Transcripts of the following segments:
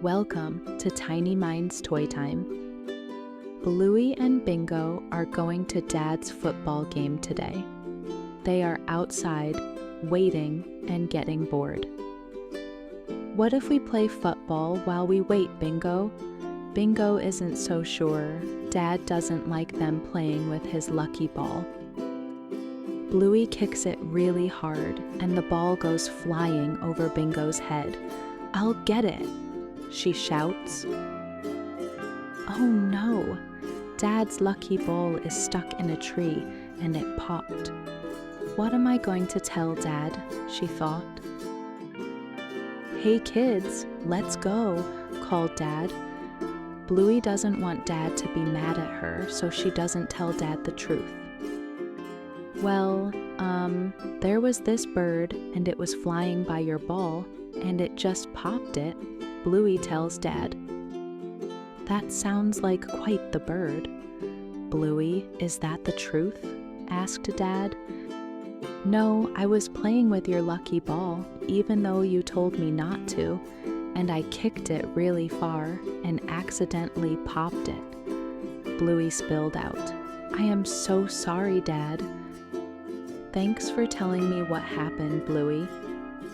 Welcome to Tiny Minds Toy Time. Bluey and Bingo are going to Dad's football game today. They are outside, waiting and getting bored. What if we play football while we wait, Bingo? Bingo isn't so sure. Dad doesn't like them playing with his lucky ball. Bluey kicks it really hard and the ball goes flying over Bingo's head. "I'll get it," she shouts. Oh no! Dad's lucky ball is stuck in a tree and it popped. What am I going to tell Dad? She thought. "Hey kids, let's go," called Dad. Bluey doesn't want Dad to be mad at her, so she doesn't tell Dad the truth. "Well, there was this bird and it was flying by your ball and it just popped it," Bluey tells Dad. "That sounds like quite the bird." "Bluey, is that the truth?" asked Dad. "No, I was playing with your lucky ball, even though you told me not to, and I kicked it really far and accidentally popped it," Bluey spilled out. "I am so sorry, Dad." "Thanks for telling me what happened, Bluey.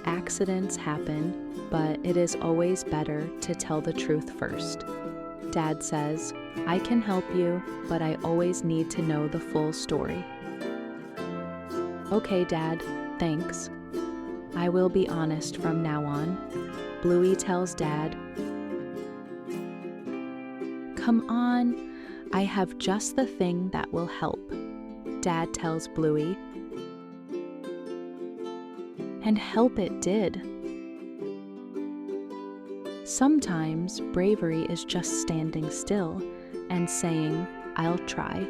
Accidents happen, but it is always better to tell the truth first." Dad says, "I can help you, but I always need to know the full story." "Okay, Dad, thanks. I will be honest from now on," Bluey tells Dad. "Come on, I have just the thing that will help," Dad tells Bluey. And help it did. Sometimes bravery is just standing still and saying, "I'll try."